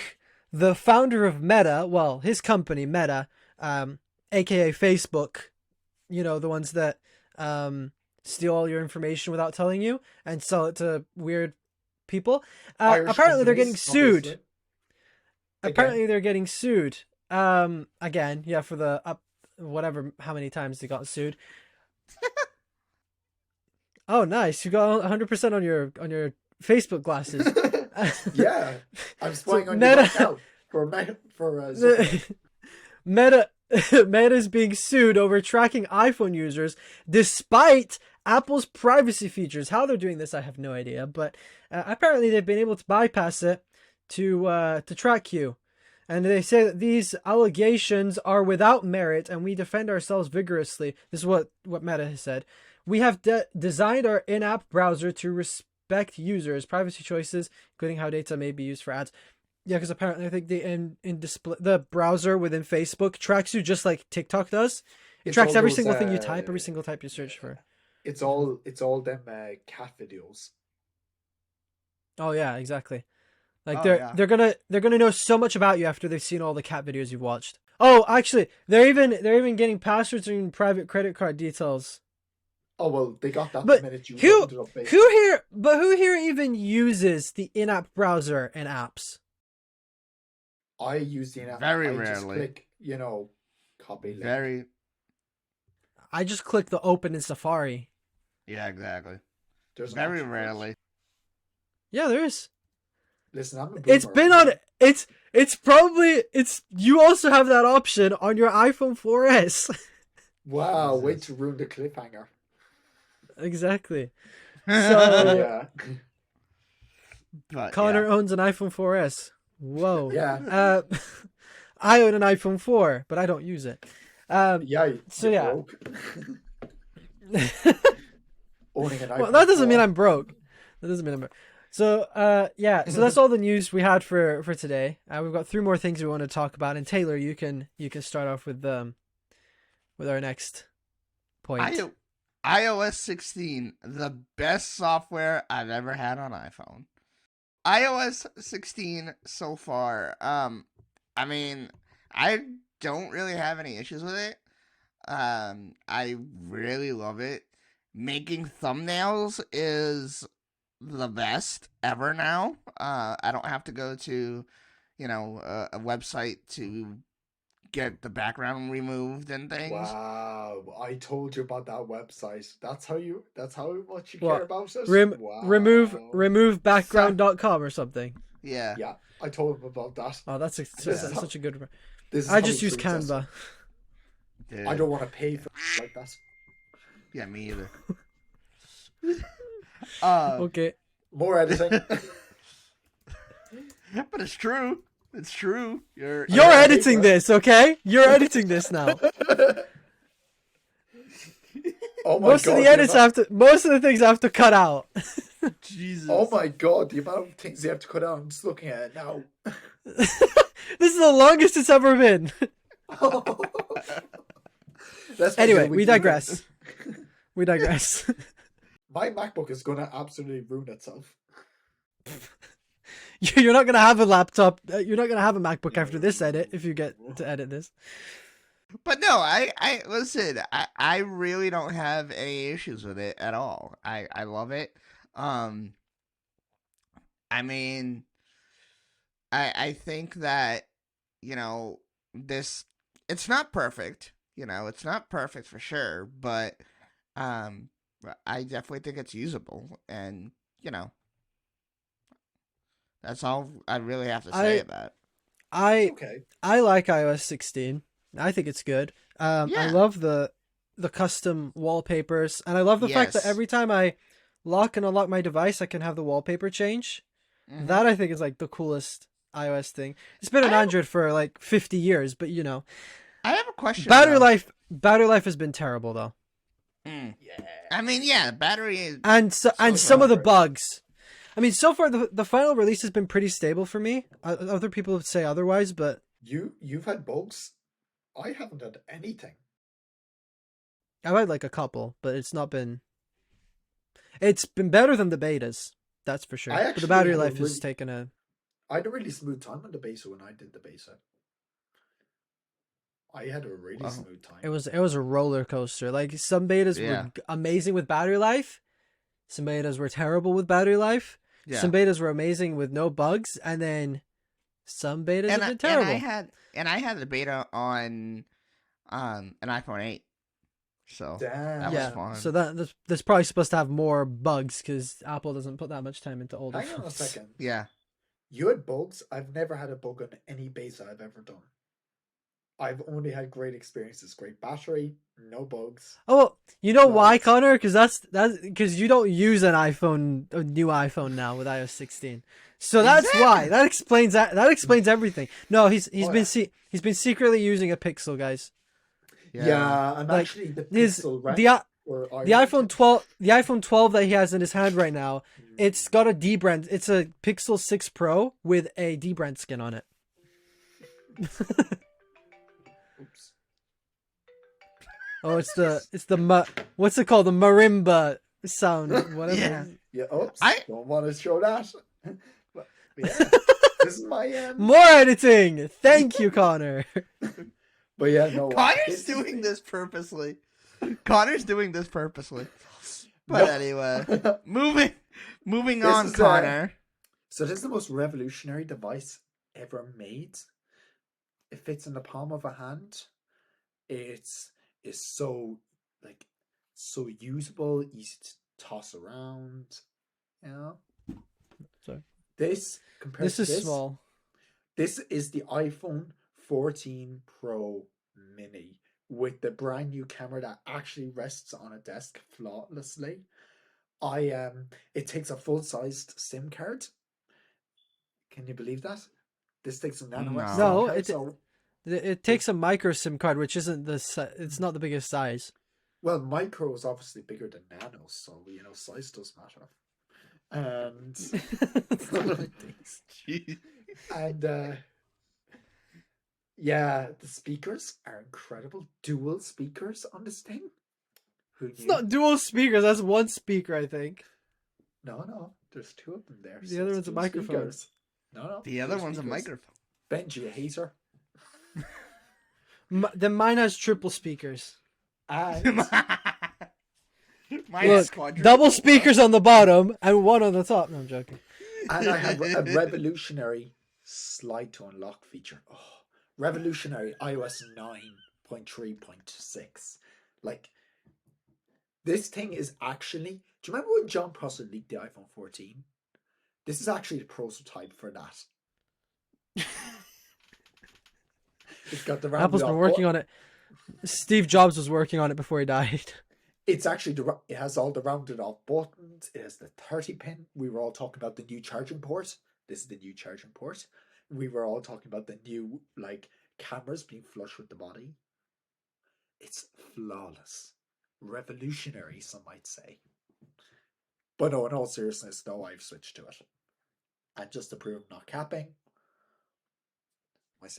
the founder of Meta, well, his company Meta, aka Facebook, you know, the ones that steal all your information without telling you and sell it to weird people. Irish Apparently they're getting companies, sued. obviously. Apparently they're getting sued. Again, yeah, for the whatever how many times they got sued. Oh, nice! You got 100% on your Facebook glasses. Yeah, I'm spying So on Meta- you right now for Zuckerberg. Meta's being sued over tracking iPhone users despite Apple's privacy features. How they're doing this, I have no idea. But apparently, they've been able to bypass it to track you. And they say that these allegations are without merit, and we defend ourselves vigorously. This is what Meta has said. We have designed our in-app browser to respect users' privacy choices, including how data may be used for ads. Yeah, because apparently I think in display the browser within Facebook tracks you just like TikTok does. It It's tracks all every those, single thing you type, every single type you search for. It's all them cat videos. Oh yeah, exactly. Like Oh, they're gonna know so much about you after they've seen all the cat videos you've watched. Oh, actually, they're even getting passwords and private credit card details. Oh well, they got that But the minute you who opened it up. Facebook. who here even uses the in-app browser and apps? I use the in-app. Very I just rarely. click, copy link. Very. I just click the open in Safari. Yeah, exactly. There's an Very option for it. rarely. Yeah, there is. Listen, I'm a It's boomer. been on. It's probably you also have that option on your iPhone 4S. Wow, wait Jesus. to ruin the cliffhanger. Exactly. Oh So yeah, But, Conor yeah. owns an iPhone 4S. Whoa. yeah, I own an iPhone 4, but I don't use it. yeah. So you're yeah. broke. Owning an Well, iPhone that doesn't mean 4. I'm broke. That doesn't mean I'm broke. So yeah, so that's all the news we had for today. We've got 3 more things we want to talk about, and Taylor, you can start off with our next point. iOS 16, the best software I've ever had on iPhone. iOS 16 so far. I mean, I don't really have any issues with it. I really love it. Making thumbnails is the best ever now. I don't have to go to, a website to get the background removed and things. Wow, I told you about that website. That's how much you What? care about it. Wow. Remove background.com or something. Yeah. Yeah, I told him about that. Oh, that's such a good. This is I how just he use treats us. Canva. Dude. I don't want to pay for like that. Yeah, me either. Okay. More editing. But it's true. It's true. You're I hate editing that. this, okay? You're editing this now. Oh my Most god! of the edits most of the things I have to cut out. Jesus. Oh my god! The amount of things you have to cut out. I'm just looking at it now. This is the longest it's ever been. Let's make it Anyway, a we weekly digress. thing. We digress. My MacBook is going to absolutely ruin itself. You're not gonna have a laptop. You're not gonna have a MacBook after this edit if you get to edit this. But no, I listen. I really don't have any issues with it at all. I love it. Um, I mean, I think that you know this. It's not perfect. It's not perfect for sure, but um, I definitely think it's usable, and that's all I really have to say I about it. I Okay. I like iOS 16. I think it's good. I Yeah. love the custom wallpapers, and I love the fact that Yes. every time I lock and unlock my device, I can have the wallpaper change. Hmm. That I think is like the coolest iOS thing. It's been I an have Android for like 50 years, but I have a question battery though. life battery life has been terrible though. Mm. Yeah. I mean, yeah, the battery is And so some of so. the Battery. bugs. I mean, so far the final release has been pretty stable for me. Other people would say otherwise, but You've had bugs. I haven't had anything. I've had like a couple, but it's not been. It's been better than the betas, that's for sure. I But the actually battery had a life has really taken a. I had a really smooth time on the beta when I did the beta. I had a really Well, smooth time. It was a roller coaster. Like some betas were yeah, amazing with battery life, some betas were terrible with battery life, yeah. some betas were amazing with no bugs, and then some betas have been terrible. And I had the beta on an iPhone 8, so that was Yeah, Damn. so fun. that's probably supposed to have more bugs because Apple doesn't put that much time into older Hang on a phones. second. Yeah. You had bugs? I've never had a bug on any beta I've ever done. I've only had great experiences. Great battery, no bugs. Oh, well, you know why, Flawless. Connor? Because that's because you don't use a new iPhone now with iOS 16. So that's why. Exactly. That explains everything. No, Oh yeah. he's been secretly using a Pixel, guys. Yeah. Yeah, and Like actually the his Pixel Red the or the Iron iPhone 12 the iPhone 12 that he has in his hand right now. It's got a dbrand. It's a Pixel 6 Pro with a dbrand skin on it. Oops. Oh, what's it called? The marimba sound, whatever. Yeah. Yeah, oops. I Don't want to show that. But yeah, this is my More editing. Thank you, Connor. But yeah, no. Connor's This is doing the- this purposely. Connor's doing this purposely. But No. anyway, moving This on, is, Connor. So this is the most revolutionary device ever made. It fits in the palm of a hand. It's so like so usable, easy to toss around. You know, Sorry. this compared This to is this, small. this is the iPhone 14 Pro Mini with the brand new camera that actually rests on a desk flawlessly. It takes a full-sized SIM card. Can you believe that? This takes a nano SIM No. No, card, so it takes a micro SIM card, which isn't it's not the biggest size. well, micro is obviously bigger than nano, so size does matter. And Jeez. and yeah, the speakers are incredible. Dual speakers on this thing. Who It's knew? not dual speakers. That's one speaker, I think. No, there's two of them there. The so other it's one's a two microphone. speakers. No, The other two one's a speakers. microphone. Benjy, a hater. Then mine has triple speakers. And Mine Look, is quadruple. double speakers on the bottom and one on the top. No, I'm joking. and I have a revolutionary slide to unlock feature. Oh, revolutionary iOS 9.3.6. Like, this thing is actually. Do you remember when John Prosser leaked the iPhone 14? This is actually the prototype for that. It's got the Apple's been working on it. Steve Jobs was working on it before he died. It's actually it has all the rounded off buttons. It has the 30 pin. We were all talking about the new charging port. This is the new charging port. We were all talking about the new cameras being flush with the body. It's flawless, revolutionary, some might say. But no, in all seriousness, no, I've switched to it. And just to prove I'm not capping.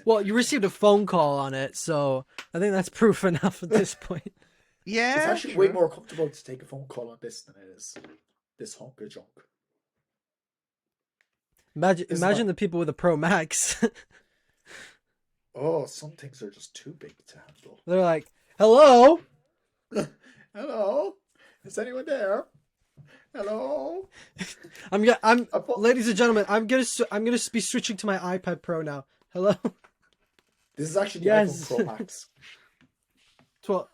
Well, you received a phone call on it, so I think that's proof enough at this point. Yeah, It's actually way more comfortable to take a phone call on this than it is this hunk of junk. Imagine the people with a Pro Max. Oh, some things are just too big to handle. They're like, "Hello, Hello, is anyone there? Hello." ladies and gentlemen, I'm gonna be switching to my iPad Pro now. Hello. This is actually the Yes. iPhone Pro Max. 12.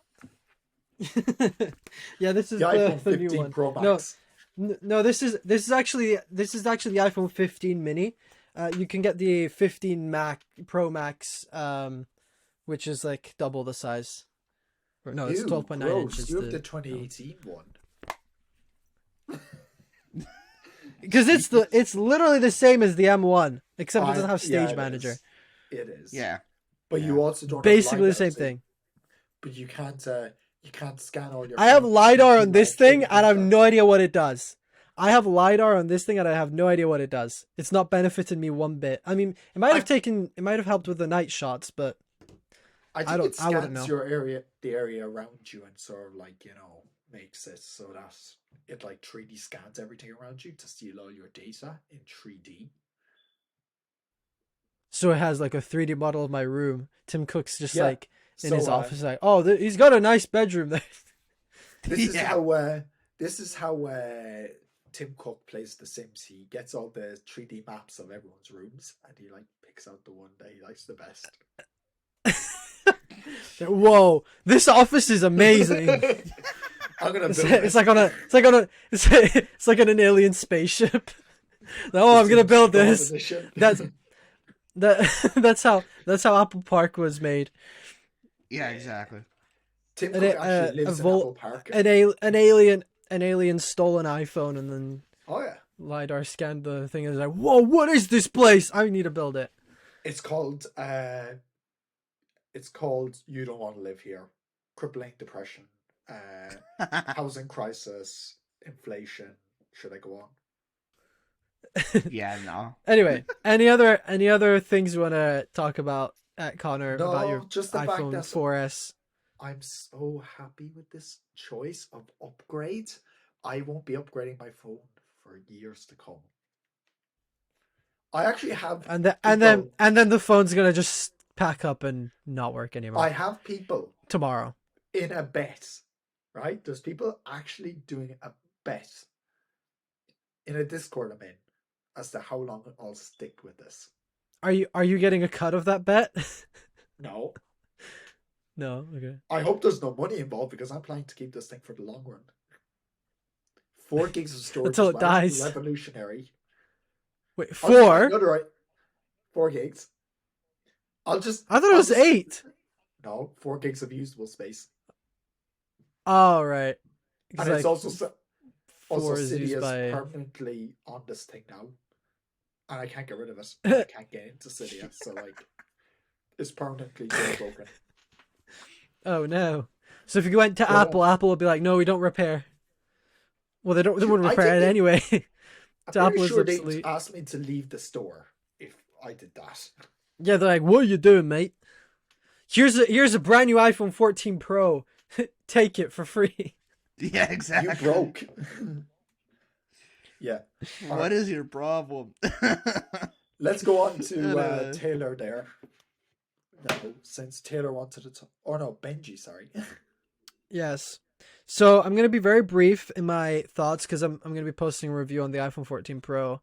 Yeah, this is The iPhone the 15 new one. Pro Max. No, this is actually the iPhone 15 mini. You can get the 15 Pro Max, which is like double the size. Or no, it's 12.9 gross. inches. You have the 2018 one. Because it's literally the same as the M1, except it doesn't have Stage it Manager. is. It is. Yeah. But you also don't have Basically the LiDAR, same thing. But you can't scan all your. I have photos. LiDAR You on this like thing, take and I have photos. no idea what it does. I have LiDAR on this thing, and I have no idea what it does. It's not benefited me one bit. I mean, it might have helped with the night shots, but I think I don't- it I wouldn't scans know. your area, the area around you, and sort of like makes it so that it like 3D scans everything around you to steal all your data in 3D. so it has like a 3D model of my room. Tim Cook's just Yeah. like in his So, office, like, oh, he's got a nice bedroom there. This is Yeah. how Tim Cook plays The Sims. He gets all the 3D maps of everyone's rooms, and he like picks out the one that he likes the best. Whoa, this office is amazing. I'm gonna build It's like on an alien spaceship. Oh, I'm gonna build this. That's that's how Apple Park was made. Yeah, exactly. Tim An, Cook a actually lives in Apple Park. an alien stole an iPhone and then Oh yeah, LiDAR scanned the thing and was like, whoa, what is this place? I need to build it. it's called You Don't Want to Live Here. Crippling depression, housing crisis, inflation. Should I go on? Yeah, no. Anyway, any other things you want to talk about at Connor about your just the fact iPhone that 4S? I'm so happy with this choice of upgrade. I won't be upgrading my phone for years to come. I actually have And then the phone's gonna just pack up and not work anymore. I have people Tomorrow. in a bet, right? There's people actually doing a bet in a Discord I'm in as to how long I'll stick with this. Are you getting a cut of that bet? No. No, okay. I hope there's no money involved because I'm planning to keep this thing for the long run. 4 gigs of storage Until as it well, dies. revolutionary. Wait, I'll just 4? find another 4 gigs. I thought it was 8. No, 4 gigs of usable space. Oh, right. And it's also 4 is Cydia used is by... permanently on this thing now. And I can't get rid of it. I can't get into Cydia, so like it's permanently broken. Oh, no. So if you went to Yeah. Apple would be like, no, we don't repair. Well, they wouldn't I repair think it anyway. I'm To Apple pretty is sure they obsolete. asked me to leave the store if I did that. Yeah, they're like, what are you doing, mate? Here's a brand new iPhone 14 Pro. Take it for free. Yeah, exactly. You broke. Yeah. What is your problem? Let's go on to know. Taylor there. No, since Taylor wanted to talk. Oh no, Benjy, sorry. Yes. So I'm going to be very brief in my thoughts because I'm going to be posting a review on the iPhone 14 Pro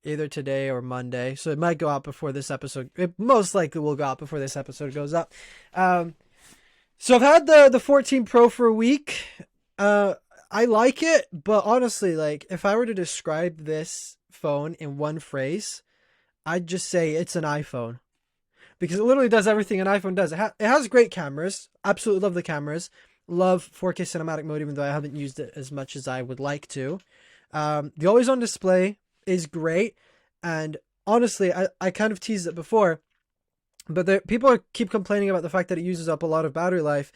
either today or Monday. So it might go out before this episode. It most likely will go out before this episode goes up. So I've had the 14 Pro for a week. I like it, but honestly, like if I were to describe this phone in one phrase, I'd just say it's an iPhone. Because it literally does everything an iPhone does. It has great cameras. Absolutely love the cameras. Love 4K cinematic mode, even though I haven't used it as much as I would like to. The always on display is great. And honestly, I kind of teased it before, but people keep complaining about the fact that it uses up a lot of battery life.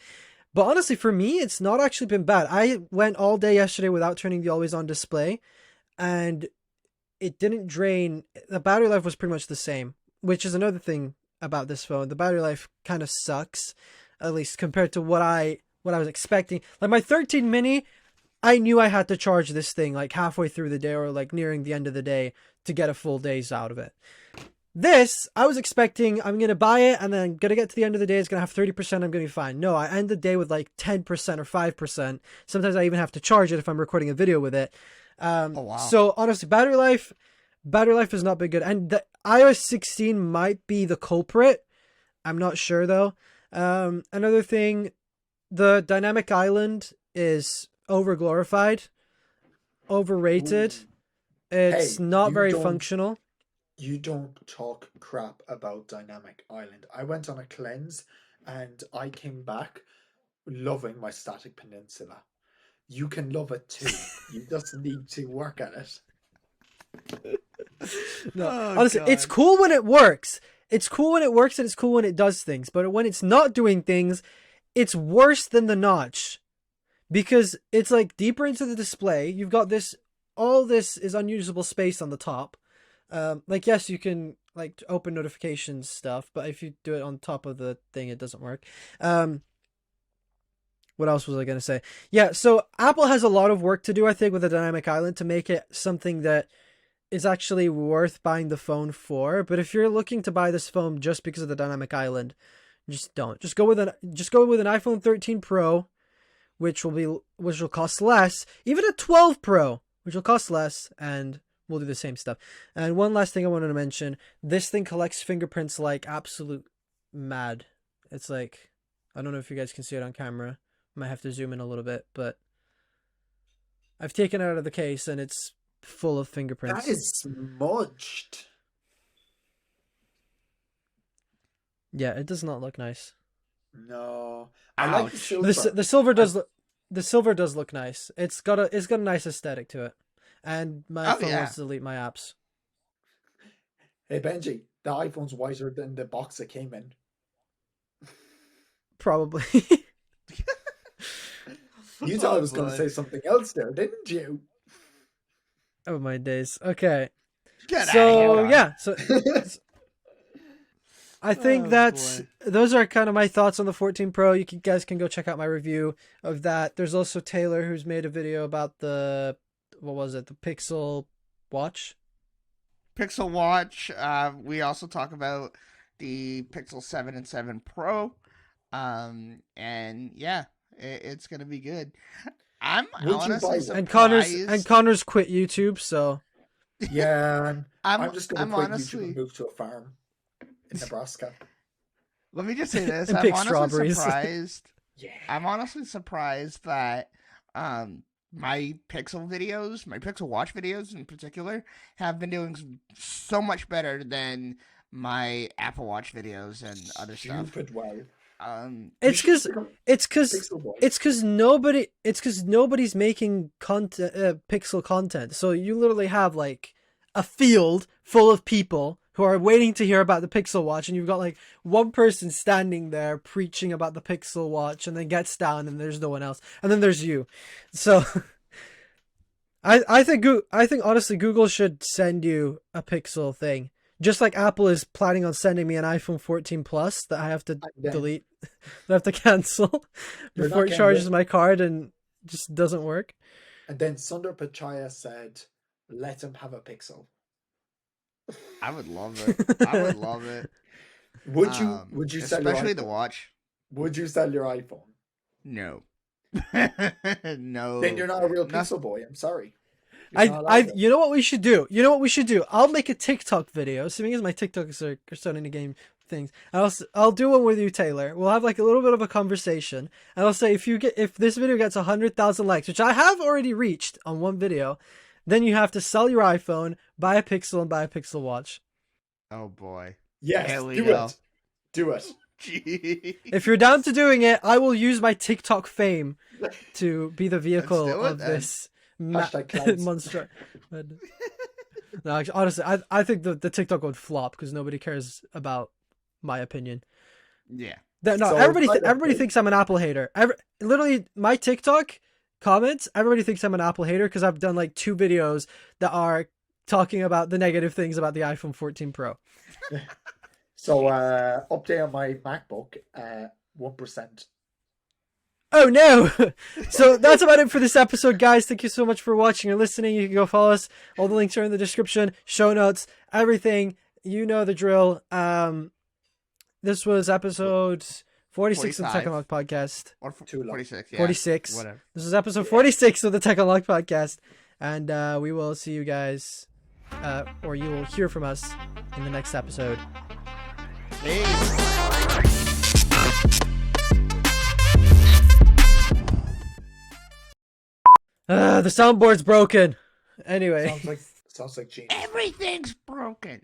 But honestly, for me, it's not actually been bad. I went all day yesterday without turning the always on display, and it didn't drain. The battery life was pretty much the same, which is another thing about this phone. The battery life kind of sucks, at least compared to what I was expecting. Like my 13 mini, I knew I had to charge this thing like halfway through the day or like nearing the end of the day to get a full day's out of it. This, I was expecting I'm going to buy it and then going to get to the end of the day, it's going to have 30%, I'm going to be fine. No, I end the day with like 10% or 5%. Sometimes I even have to charge it if I'm recording a video with it. Oh, wow. So honestly, battery life has not been good. And the iOS 16 might be the culprit. I'm not sure though. Another thing, the dynamic island is overglorified, overrated. Ooh. It's Hey, not you very don't- functional. You don't talk crap about Dynamic Island. I went on a cleanse and I came back loving my static peninsula. You can love it too. You just need to work at it. No, Oh, honestly, it's God. cool when it works. It's cool when it works and it's cool when it does things. But when it's not doing things, it's worse than the notch. Because it's like deeper into the display. You've got this, all this is unusable space on the top. Like, yes, you can like open notifications stuff, but if you do it on top of the thing, it doesn't work. What else was I going to say? Yeah, so Apple has a lot of work to do, I think, with the Dynamic Island to make it something that is actually worth buying the phone for. But if you're looking to buy this phone just because of the Dynamic Island, just don't. Just go with an iPhone 13 Pro, which will cost less, even a 12 Pro, which will cost less, and we'll do the same stuff. And one last thing I wanted to mention, this thing collects fingerprints like absolute mad. It's like, I don't know if you guys can see it on camera. Might have to zoom in a little bit, but I've taken it out of the case and it's full of fingerprints. That is smudged. Yeah, it does not look nice. No. I like the Ouch. silver. The silver does look, the silver does look nice. It's got a nice aesthetic to it. And my Oh, phone yeah. wants to delete my apps. Hey Benji, the iPhone's whiter than the box it came in. Probably. You thought I Oh, was going to boy. say something else there, didn't you? Oh my days. Okay. Get So outta here. yeah, so I think Oh, that's boy. those are kind of my thoughts on the 14 Pro. Guys can go check out my review of that. There's also Taylor who's made a video about the the Pixel Watch. Pixel Watch. We also talk about the Pixel 7 and 7 Pro. And yeah, it's gonna be good. I'm Would you honestly buy one? And Connor's quit YouTube, so Yeah, I'm I'm just going to I'm quit YouTube honestly. and move to a farm in Nebraska. Let me just say this. And I'm pick honestly strawberries. surprised. Yeah. I'm honestly surprised that my Pixel videos, my Pixel Watch videos in particular, have been doing so much better than my Apple Watch videos and other stuff. Stupid well. it's because nobody's making content, Pixel content. So you literally have like a field full of people who are waiting to hear about the Pixel Watch, and you've got like one person standing there preaching about the Pixel Watch, and then gets down, and there's no one else, and then there's you. So, I think honestly Google should send you a Pixel thing, just like Apple is planning on sending me an iPhone 14 Plus that I have to delete, that I have to cancel You're before not it getting charges it. my card and just doesn't work. And then Sundar Pichai said, let him have a Pixel. I would love it. I would love it. Would you sell your especially the iPhone? watch? Would you sell your iPhone? No. No. Then you're not a real No. Pixel boy. I'm sorry. You're not allowed to. You know what we should do? I'll make a TikTok video. Assuming as my TikToks are starting to gain things, and I'll do one with you, Taylor. We'll have like a little bit of a conversation, and I'll say if this video gets 100,000 likes, which I have already reached on one video, then you have to sell your iPhone, buy a Pixel, and buy a Pixel Watch. Oh boy. Yes, Here we do go. it. Do it. Gee. If you're down to doing it, I will use my TikTok fame to be the vehicle do it, of then. this Hashtag clouds. monster. No, actually, honestly, I think the TikTok would flop because nobody cares about my opinion. Yeah. No, So, everybody thinks I'm an Apple hater. Literally, my TikTok comments, everybody thinks I'm an Apple hater because I've done like 2 videos that are talking about the negative things about the iPhone 14 Pro. So update on my MacBook, 1%. Oh no! So that's about it for this episode, guys. Thank you so much for watching or listening. You can go follow us. All the links are in the description, show notes, everything. You know the drill. This was episode 46 of the Tech 45. Unlocked podcast. Or Too long. 46, yeah. 46. Whatever. This is episode 46 of the Tech Unlocked podcast. And we will see you guys, or you will hear from us in the next episode. The soundboard's broken. Anyway, Sounds like genius. Everything's broken.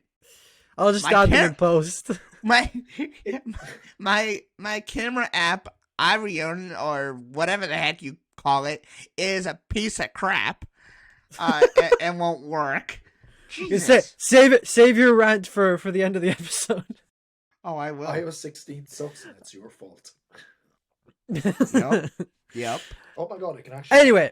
I'll just My add them in car- post. My camera app, Irion, or whatever the heck you call it, is a piece of crap. And won't work. Jesus. Save your rant for the end of the episode. Oh, I will. iOS 16 sucks and it's your fault. Yep. Oh my god, I can actually. Anyway,